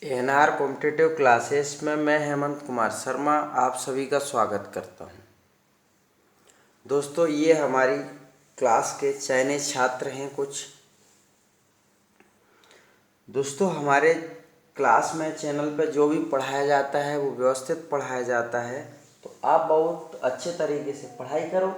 NR competitive classes में मैं हेमंत कुमार शर्मा आप सभी का स्वागत करता हूं। दोस्तों, ये हमारी क्लास के चयनित छात्र हैं कुछ। दोस्तों, हमारे क्लास में चैनल पर जो भी पढ़ाया जाता है वो व्यवस्थित पढ़ाया जाता है, तो आप बहुत अच्छे तरीके से पढ़ाई करो,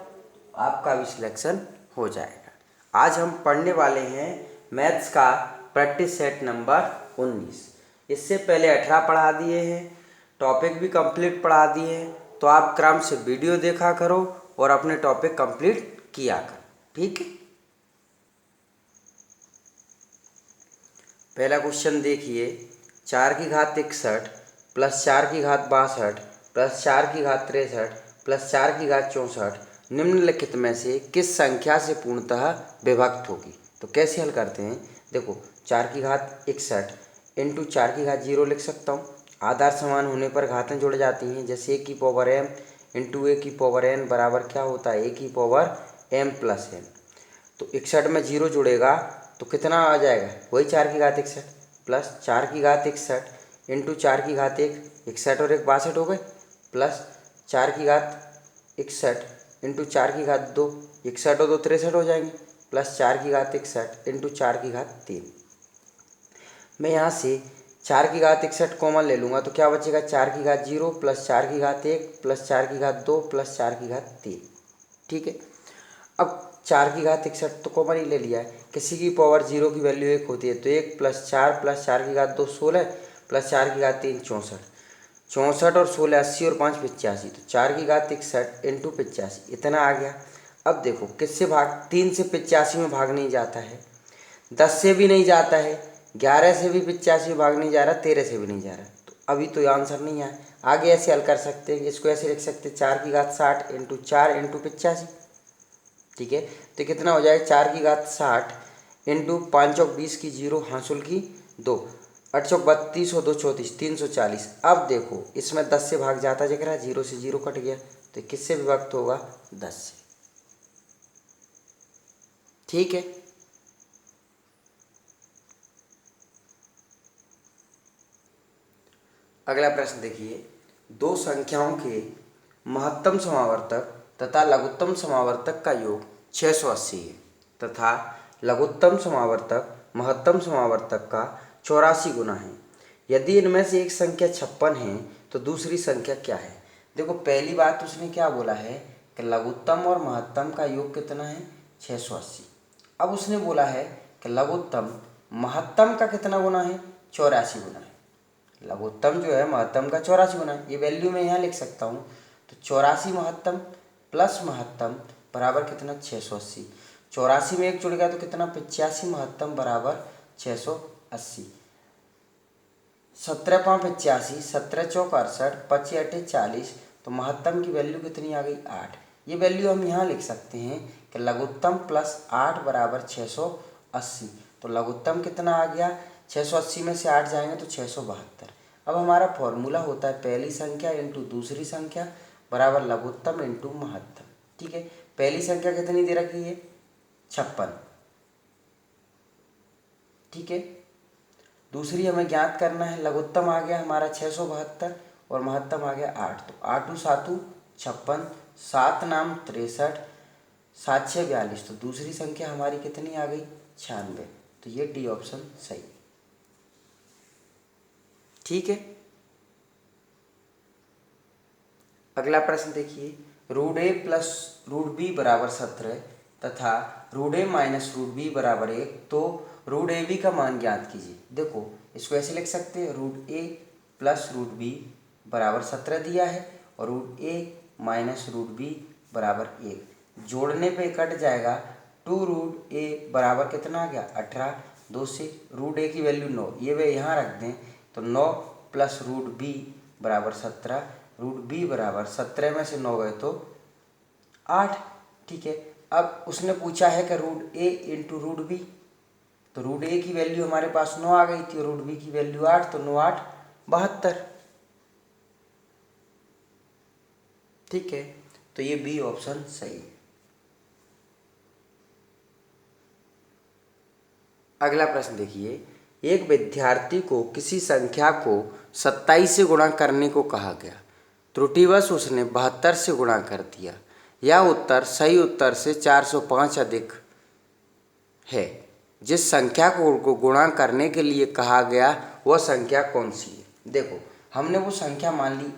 आपका भी सिलेक्शन हो जाएगा। आज हम पढ़ने वाले हैं मैथ्स का प्रैक्टिस सेट नंबर 19। इससे पहले 18 पढ़ा दिए हैं, टॉपिक भी कंप्लीट पढ़ा दिए हैं, तो आप क्रम से वीडियो देखा करो और अपने टॉपिक कंप्लीट किया करो, ठीक है। पहला क्वेश्चन देखिए, 4 की घात 61 प्लस 4 की घात 62 प्लस 4 की घात 63 प्लस 4 की घात 64 निम्नलिखित में से किस संख्या से पूर्णतः विभक्त होगी। तो कैसे हल करते हैं, देखो 4 की घात 61 इंटू 4 की घात 0 लिख सकता हूँ। आधार समान होने पर घातें जुड़ जाती हैं, जैसे a की पावर m इंटू a की पावर n बराबर क्या होता है, a की पावर m प्लस n। तो 61 में 0 जुड़ेगा तो कितना आ जाएगा, वही 4 की घात 61 प्लस 4 की घात 61 इंटू 4 की घात 1, 61 और 1 62 हो गए, प्लस 4 की घात 61 इंटू 4 की घात 2, 61 और 2 63 हो जाएंगे, प्लस 4 की घात 61 इंटू 4 की घात 3। मैं यहाँ से 4 की घात 61 कॉमन ले लूँगा तो क्या बचेगा, 4 की घात 0 प्लस 4 की घात 1 प्लस 4 की घात 2 प्लस 4 की घात 3, ठीक है। अब 4 की घात 61 तो कॉमन ही ले लिया है, किसी की पावर 0 की वैल्यू 1 होती है, तो 1 प्लस 4 की घात 2 16 प्लस 4 की घात 3 64, 64 और 16 80 और 5 85, तो 4 की घात 61 इंटू 85 इतना आ गया। अब देखो किससे भाग, 3 से 85 में भाग नहीं जाता है, 10 से भी नहीं जाता है, 11 से भी 85 में भाग नहीं जा रहा, 13 से भी नहीं जा रहा, तो अभी तो आंसर नहीं है। आगे ऐसे हल कर सकते हैं, इसको ऐसे लिख सकते हैं, 4 की घात 60 इंटू 4 इंटू 85, ठीक है। तो कितना हो जाएगा, 4 की घात 60 इंटू 5 चौक 20 की 0 हांसुल की 2 8 चौक 32 और 2 34 340। अब देखो इसमें 10 से भाग जाता दिख रहा है, 0 से 0 कट गया, तो किससे विभक्त होगा, 10 से, ठीक है। अगला प्रश्न देखिए, दो संख्याओं के महत्तम समावर्तक तथा लघुत्तम समावर्तक का योग 680 है तथा लघुत्तम समावर्तक महत्तम समावर्तक का 84 गुना है। यदि इनमें से एक संख्या 56 है तो दूसरी संख्या क्या है। देखो पहली बात उसने क्या बोला है कि लघुत्तम और महत्तम का योग कितना है, 680। अब उसने बोला है कि लघुत्तम महत्तम का कितना गुना है, 84 गुना है। लघुत्तम जो है महत्तम का 84 गुना है, ये वैल्यू मैं यहाँ लिख सकता हूँ। तो 84 महत्तम प्लस महत्तम बराबर कितना, 680। 84 में 1 जुड़ गया तो कितना, 85 महत्तम बराबर 680। 17 5 85, 17 चौक 68, 25 8 40, तो महत्तम की वैल्यू कितनी आ गई, 8। ये वैल्यू हम यहाँ लिख सकते हैं कि लघुत्तम प्लस 8 बराबर 680। तो लघुत्तम कितना आ गया, 680 में से 8 जाएंगे तो 672। अब हमारा फॉर्मूला होता है पहली संख्या इंटू दूसरी संख्या बराबर लघुत्तम इंटू महत्तम, ठीक है। पहली संख्या कितनी दे रखी है, 56, ठीक है। दूसरी हमें ज्ञात करना है, लघुत्तम आ गया हमारा 672 और महत्तम आ गया 8, तो 8 7 56, 7 नाम 63, 7 6 42, तो दूसरी संख्या हमारी कितनी आ गई, 96। तो ये डी ऑप्शन सही, ठीक है। अगला प्रश्न देखिए, रूट ए प्लस रूट बी बराबर 17 तथा रूट ए माइनस रूट बी बराबर 1, तो रूट ए बी का मान ज्ञात कीजिए। देखो इसको ऐसे लिख सकते हैं, रूट ए प्लस रूट बी बराबर 17 दिया है और रूट ए माइनस रूट बी बराबर 1, जोड़ने पे कट जाएगा, 2 रूट ए बराबर कितना आ गया, 18, 2 से रूट ए की वैल्यू 9, ये वे यहाँ रख दें, तो 9 प्लस रूट बी बराबर 17, रूट बी बराबर 17 में से 9 गए तो 8, ठीक है। अब उसने पूछा है कि रूट ए इंटू रूट बी, तो रूट ए की वैल्यू हमारे पास 9 आ गई थी और रूट बी की वैल्यू 8, तो 9 8 72, ठीक है। तो ये बी ऑप्शन सही है। अगला प्रश्न देखिए, एक विद्यार्थी को किसी संख्या को 27 से गुणा करने को कहा गया, त्रुटिवश उसने 72 से गुणा कर दिया। यह उत्तर सही उत्तर से 405 अधिक है। जिस संख्या को गुणा करने के लिए कहा गया वह संख्या कौन सी है? देखो, हमने वो संख्या मान ली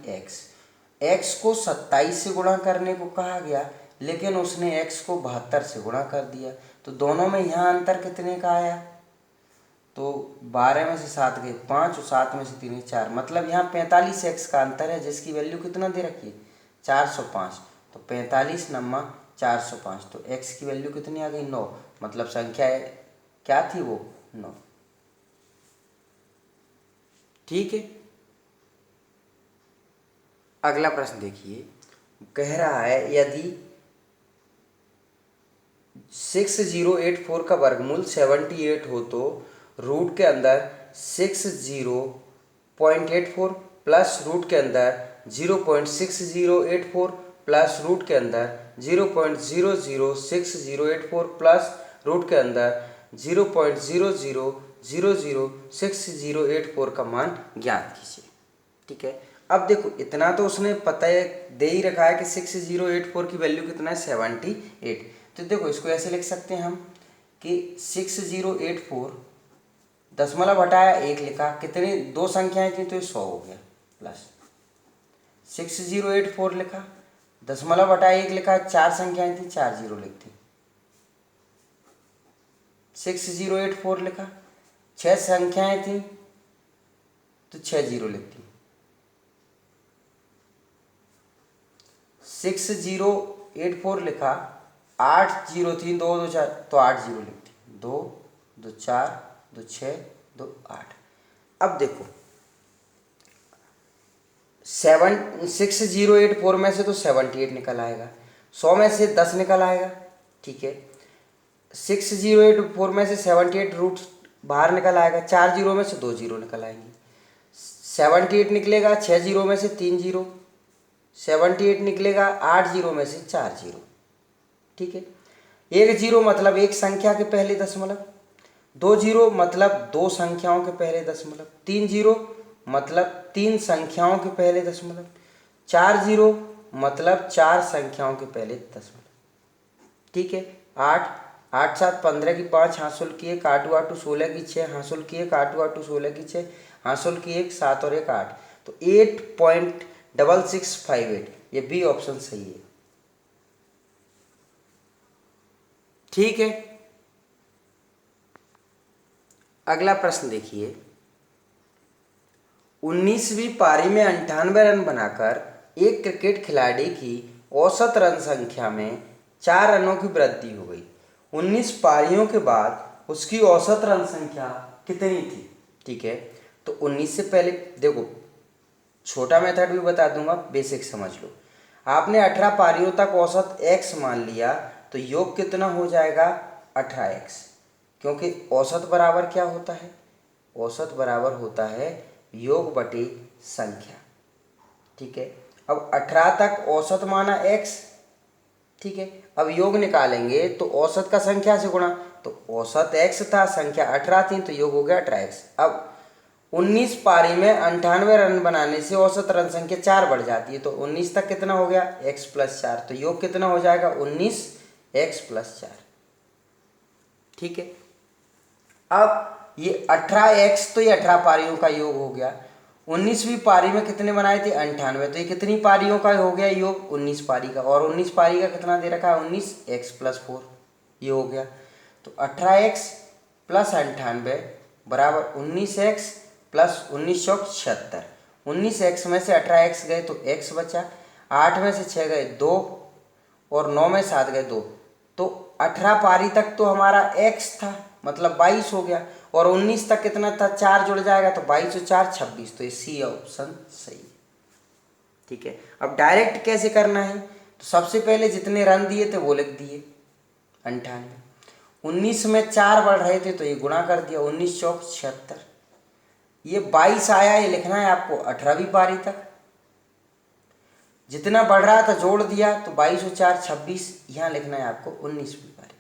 x को 27 से गुणा करने को कहा गया, लेकिन उसने x को 72 से गुणा कर दिया। तो दोनों में यहाँ अंतर कितने का आया? तो 12 में से 7 गए 5 और 7 में से 3 गए 4, मतलब यहाँ 45x का अंतर है, जिसकी वैल्यू कितना दे रखी है? 405। तो 45 नम्मा 405, तो x की वैल्यू कितनी आ गई? 9, मतलब संख्या क्या थी वो? 9। ठीक है, अगला प्रश्न देखिए, कह रहा है यदि 6084 का वर्गमूल 78 हो तो रूट के अंदर 60.84 प्लस रूट के अंदर 0.6084 प्लस रूट के अंदर 0.006084 प्लस रूट के अंदर 0.00006084 का मान ज्ञात कीजिए। ठीक है, अब देखो इतना तो उसने पता है, दे ही रखा है कि 6084 की वैल्यू कितना है? 78। तो देखो इसको ऐसे लिख सकते हैं हम कि 6084 दशमलव हटाया 1 लिखा, कितनी दो संख्याएं थी तो ये 100 हो गया, प्लस 6084 लिखा, दशमलव हटाया 1 लिखा, 4 संख्याएं थी 4 जीरो लिखती, 6084 लिखा, 6 संख्याएं थी तो 6 जीरो लिखती, 6084 लिखा, 8 जीरो थी 2 2 4 तो 8 जीरो लिखती, 2 2 4 2 6 2 8। अब देखो 6084 में से तो 78 निकल आएगा, 100 में से 10 निकल आएगा। ठीक है, 6084 में से 78 रूट बाहर निकल आएगा, 4 जीरो में से 2 जीरो निकल आएंगे, 78 निकलेगा, 6 जीरो में से 3 जीरो, 78 निकलेगा, 8 जीरो में से 4 जीरो। ठीक है, 1 जीरो मतलब एक संख्या के पहले दशमलव, 2 जीरो मतलब दो संख्याओं के पहले दशमलव, 3 जीरो मतलब 3 संख्याओं के पहले दशमलव, 4 जीरो मतलब 4 संख्याओं के पहले दशमलव। ठीक है, 8 8 7 15 की 5 हासिल की 1 आटू आटू 16 की 6 हासिल की 1 आटू आटू 16 की 6 हासिल की 1 7 और 1 8, तो 8.6658, ये बी ऑप्शन सही है। ठीक है, अगला प्रश्न देखिए, 19वीं पारी में 98 रन बनाकर एक क्रिकेट खिलाड़ी की औसत रन संख्या में 4 रनों की वृद्धि हो गई। 19 पारियों के बाद उसकी औसत रन संख्या कितनी थी? ठीक है, तो 19 से पहले देखो, छोटा मेथड भी बता दूंगा, बेसिक समझ लो। आपने 18 पारियों तक औसत x मान लिया तो योग कितना हो जाएगा? 18x, क्योंकि औसत बराबर क्या होता है? औसत बराबर होता है योग बटे संख्या। ठीक है, अब 18 तक औसत माना x। ठीक है, अब योग निकालेंगे तो औसत का संख्या से गुणा, तो औसत x था, संख्या 18 थी, तो योग हो गया 18x। अब 19 पारी में 98 रन बनाने से औसत रन संख्या 4 बढ़ जाती है, तो 19 तक कितना हो गया? x प्लस 4, तो योग कितना हो जाएगा? 19x plus 4। ठीक है, अब ये 18x तो ये 18 पारियों का योग हो गया। 19वीं पारी में कितने बनाए थे? 98, तो ये कितनी पारियों का हो गया योग? 19 पारी का, और 19 पारी का कितना दे रखा है? 19x प्लस 4, ये हो गया। तो 18x प्लस 98 बराबर 19x प्लस 19 चौक 76। 19x में से 18x गए तो x बचा, 8 में से 6 गए 2 और 9 में 7 गए 2, तो 18 पारी तक तो हमारा x था, मतलब 22 हो गया, और 19 तक कितना था? 4 जुड़ जाएगा, तो 22 और 4 26, तो ये सी ऑप्शन सही है। ठीक है, अब डायरेक्ट कैसे करना है? तो सबसे पहले जितने रन दिए थे वो लिख दिए 98, 19 में 4 बढ़ रहे थे तो ये गुणा कर दिया, 19 चौक 76, ये 22 आया, ये लिखना है आपको 18वीं पारी तक, जितना बढ़ रहा था जोड़ दिया, तो 22 और 4 26, यहाँ लिखना है आपको 19वीं पारी।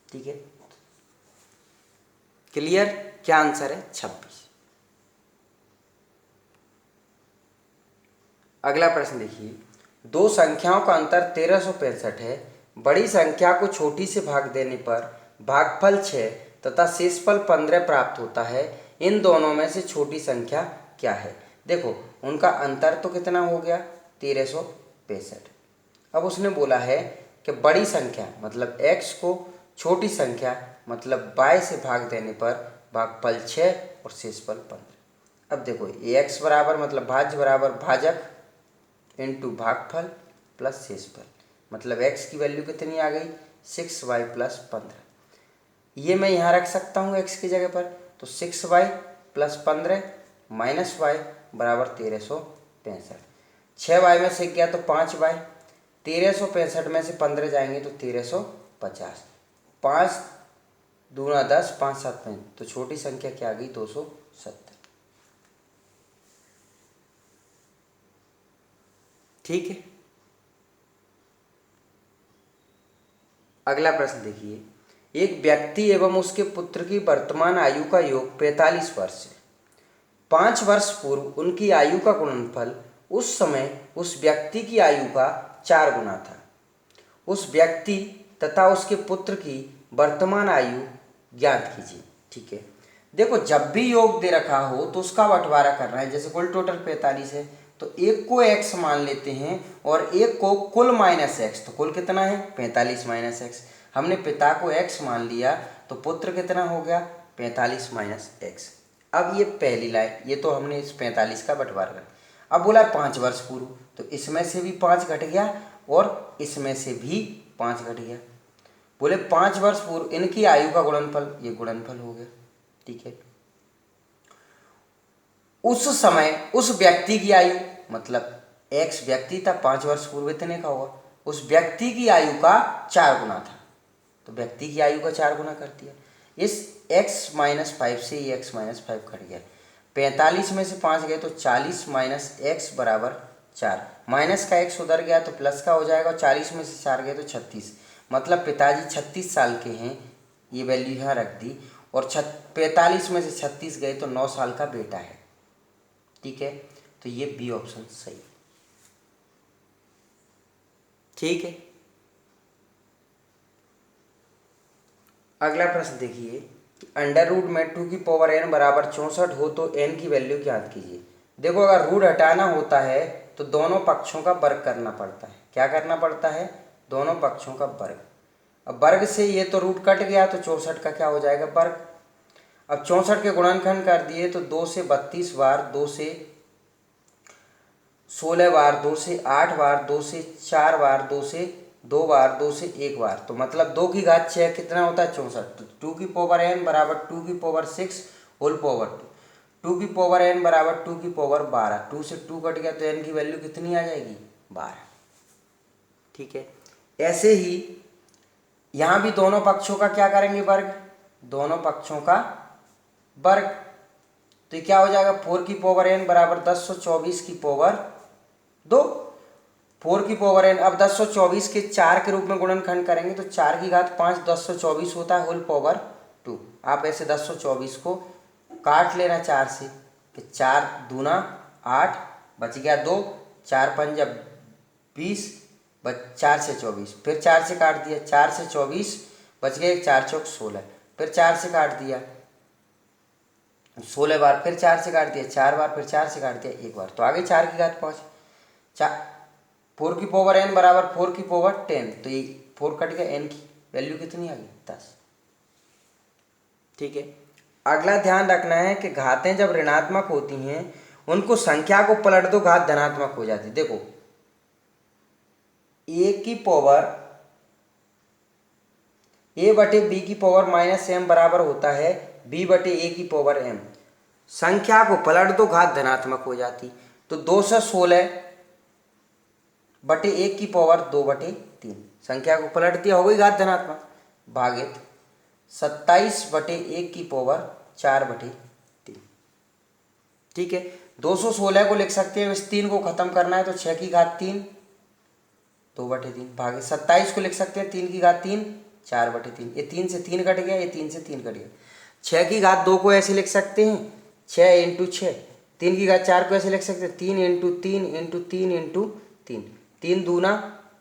ठीक है, क्लियर? क्या आंसर है? 26। अगला प्रश्न देखिए, दो संख्याओं का अंतर 1365 है। बड़ी संख्या को छोटी से भाग देने पर भागफल 6 तथा शेषफल 15 प्राप्त होता है। इन दोनों में से छोटी संख्या क्या है? देखो, उनका अंतर तो कितना हो गया? 1365। अब उसने बोला है कि बड़ी संख्या मतलब x को छोटी संख्या मतलब y से भाग देने पर भागफल 6 और शेषफल 15। अब देखो, ये x बराबर मतलब भाज्य बराबर भाजक इंटू भागफल प्लस शेषफल, मतलब x की वैल्यू कितनी आ गई? 6y plus 15। ये मैं यहाँ रख सकता हूँ x की जगह पर, तो 6y प्लस 15 माइनस y बराबर 1365। 6y में से गया तो 5y, 1365 में से 15 जाएंगे तो 1350। 5 दूना 10, 5 7 5, तो छोटी संख्या क्या आ गई? 270। ठीक है। अगला प्रश्न देखिए, एक व्यक्ति एवं उसके पुत्र की वर्तमान आयु का योग 45 वर्ष है। 5 वर्ष पूर्व उनकी आयु का गुणनफल उस समय उस व्यक्ति की आयु का 4 गुना था। उस व्यक्ति तथा उसके पुत्र की वर्तमान आयु ज्ञात कीजिए। ठीक है, देखो, जब भी योग दे रखा हो तो उसका बंटवारा करना है। जैसे कुल टोटल 45 है, तो एक को x मान लेते हैं और एक को कुल माइनस x, तो कुल कितना है? 45 माइनस x। हमने पिता को x मान लिया तो पुत्र कितना हो गया? 45 माइनस x। अब ये पहली लाइन, ये तो हमने इस 45 का बंटवारा कर। अब बोला 5 वर्ष पूर्व, तो इसमें से भी 5 घट गया और इसमें से भी 5 घट गया। बोले 5 वर्ष पूर्व इनकी आयु का गुणनफल, ये गुणनफल हो गया। ठीक है, उस समय उस व्यक्ति की आयु मतलब x व्यक्ति था, 5 वर्ष पूर्व इतने का हुआ। उस व्यक्ति की आयु का 4 गुना था, तो व्यक्ति की आयु का 4 गुना कर दिया। इस x माइनस 5 से ये x माइनस 5 कट गया। 45 में से 5 गए तो 40 माइनस x बराबर 4। माइनस का x उधर गया तो प्लस का हो जाएगा। 40 में से 4 गए तो 36, मतलब पिताजी 36 साल के हैं। ये वैल्यू यहाँ रख दी और 45 में से 36 गए तो 9 साल का बेटा है। ठीक है, तो ये बी ऑप्शन सही है। ठीक है, अगला प्रश्न देखिए, अंडर रूट में 2 की पावर n बराबर 64 हो तो n की वैल्यू ज्ञात कीजिए। देखो, अगर रूट हटाना होता है तो दोनों पक्षों का वर्ग करना पड़ता है। क्या करना पड़ता है? दोनों पक्षों का वर्ग। अब वर्ग से ये तो रूट कट गया तो 64 का क्या हो जाएगा? वर्ग। अब 64 के गुणनखंड कर दिए तो 2 से 32 बार, 2 से 16 बार, 2 से 8 बार, 2 से 4 बार, 2 से 2 बार, 2 से 1 बार, तो मतलब 2 की घात 6 कितना होता है? 64। तो 2 की पावर n बराबर 2 की पावर 6 होल पावर 2। 2 की पावर n बराबर 2 की पावर 12। 2 से 2 कट गया तो n की वैल्यू कितनी आ जाएगी? 12। ठीक है, ऐसे ही यहाँ भी दोनों पक्षों का क्या करेंगे? वर्ग। दोनों पक्षों का वर्ग, तो ये क्या हो जाएगा? 4 की पावर n बराबर 1024 की पावर 2। 4 की पावर n, अब 1024 के 4 के रूप में गुणनखंड करेंगे तो 4 की घात 5 1024 होता है होल पावर 2। आप ऐसे 1024 को काट लेना 4 से, कि 4 दूना 8, बच गया 2, 4 पंजा 20, 4 से 24, फिर 4 से काट दिया, 4 से 24 बच गया, 4 चौक 16, फिर 4 से काट दिया 16 बार, फिर 4 से काट दिया 4 बार, फिर 4 से काट दिया 1 बार, तो आगे 4 की घात 5। 4 की पावर n बराबर 4 की पावर 10, तो ये 4 कट गया, n की वैल्यू कितनी आ गई? 10। ठीक है, अगला ध्यान रखना है कि घातें जब ऋणात्मक होती हैं उनको संख्या को पलट दो, घात धनात्मक हो जाती है। देखो, a की पावर a बटे b की पावर माइनस m बराबर होता है b बटे a की पावर m। संख्या को पलट दो, घात धनात्मक हो जाती। तो 2 से 16 बटे 1 की पावर 2 बटे 3, संख्या को पलट दिया, हो गई घात धनात्मक, भागित 27 बटे 1 की पावर 4 बटे 3। ठीक है, 216 को लिख सकते हैं, इस 3 को खत्म करना है तो 6 की घात 3 2 बटे 3, भागित 27 को लिख सकते हैं 3 की घात 3 4 बटे 3। ये 3 से 3 कट गया, ये 3 से 3 कट गया, 6 की घात 2 को ऐसे लिख सकते हैं 6 इंटू 6, 3 की घात 4 को ऐसे लिख सकते हैं 3 इंटू 3 इंटू 3 इंटू 3, 3 दूना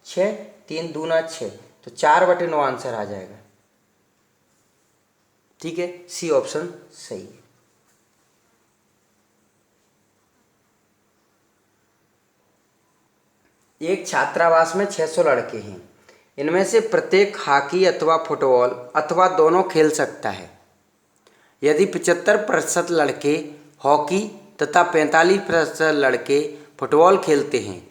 6, 3 दूना 6, तो 4/9 आंसर आ जाएगा। ठीक है, सी ऑप्शन सही है। एक छात्रावास में 600 लड़के हैं, इनमें से प्रत्येक हॉकी अथवा फुटबॉल अथवा दोनों खेल सकता है। यदि 75% लड़के हॉकी तथा 45% लड़के फुटबॉल खेलते हैं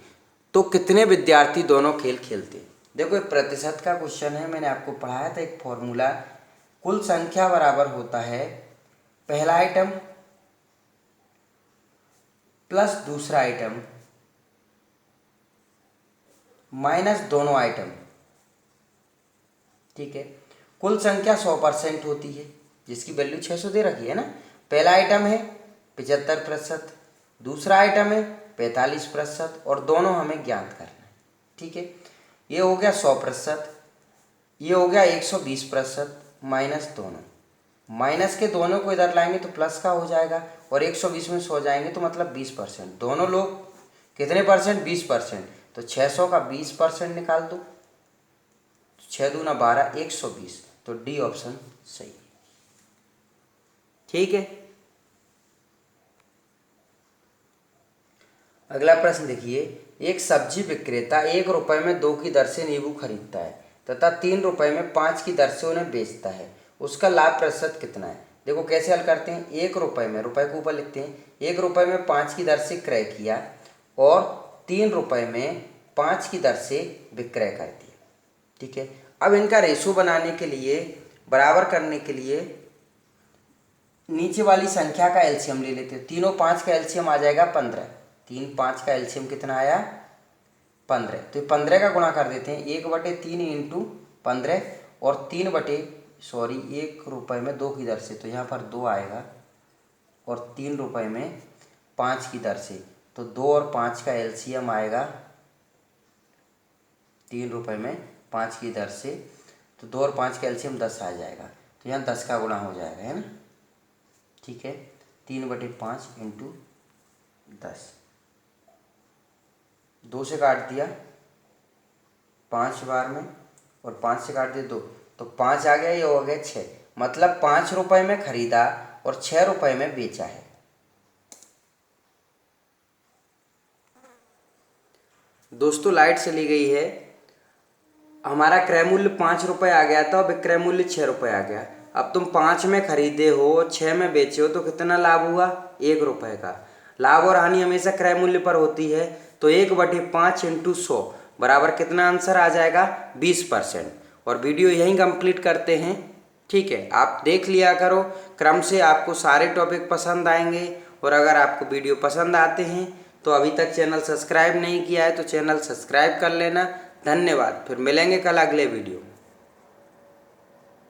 तो कितने विद्यार्थी दोनों खेल खेलते हैं। देखो ये प्रतिशत का क्वेश्चन है, मैंने आपको पढ़ाया था एक फॉर्मूला, कुल संख्या बराबर होता है पहला आइटम प्लस दूसरा आइटम माइनस दोनों आइटम। ठीक है, कुल संख्या 100% होती है जिसकी वैल्यू 600 दे रखी है ना। पहला आइटम है 75%, दूसरा आइटम है 45% और दोनों हमें ज्ञात करना है। ठीक है, ये हो गया 100%, ये हो गया 120% माइनस दोनों, माइनस के दोनों को इधर लाएंगे तो प्लस का हो जाएगा और 120 में सो जाएंगे तो मतलब 20%। दोनों लोग कितने परसेंट, 20%, तो 600 का 20% निकाल दो, 6 दूना 12, 120, तो डी ऑप्शन सही है। ठीक है, अगला प्रश्न देखिए, एक सब्जी विक्रेता 1 रुपये में 2 की दर से नींबू खरीदता है तथा 3 रुपये में 5 की दर से उन्हें बेचता है, उसका लाभ प्रतिशत कितना है। देखो कैसे हल करते हैं, 1 रुपये में, रुपये को ऊपर लिखते हैं, 1 रुपये में 5 की दर से क्रय किया और 3 रुपये में 5 की दर से विक्रय कर दिया। ठीक है, अब इनका रेशो बनाने के लिए, बराबर करने के लिए नीचे वाली संख्या का एलसीएम ले लेते हैं। तीनों 5 का एलसीएम आ जाएगा 15, 3 5 का एलसीएम कितना आया 15, तो 15 का गुणा कर देते हैं 1/3 इंटू 15 और 1 रुपये में 2 की दर से, तो यहाँ पर 2 आएगा और 3 रुपये में 5 की दर से, तो 2 और 5 का एलसीएम आएगा 3 रुपये में 5 की दर से, तो 2 और 5 का एलसीएम 10 आ जाएगा, तो यहाँ 10 का गुणा हो जाएगा, है ना। ठीक है, 3/5 इंटू 10, 2 से काट दिया 5 बार में और 5 से काट दिया 2, तो 5 आ गया, ये हो गया 6, मतलब 5 रुपये में खरीदा और 6 रुपये में बेचा है। दोस्तों लाइट चली गई है, हमारा क्रय मूल्य 5 रुपये आ गया था और विक्रय मूल्य 6 रुपये आ गया। अब तुम 5 में खरीदे हो, 6 में बेचे हो, तो कितना लाभ हुआ 1 रुपये का। लाभ और हानि हमेशा क्रय मूल्य पर होती है, तो 1/5 इंटू 100 बराबर कितना आंसर आ जाएगा 20%। और वीडियो यहीं कंप्लीट करते हैं। ठीक है, आप देख लिया करो क्रम से, आपको सारे टॉपिक पसंद आएंगे। और अगर आपको वीडियो पसंद आते हैं तो अभी तक चैनल सब्सक्राइब नहीं किया है तो चैनल सब्सक्राइब कर लेना। धन्यवाद, फिर मिलेंगे कल अगले वीडियो।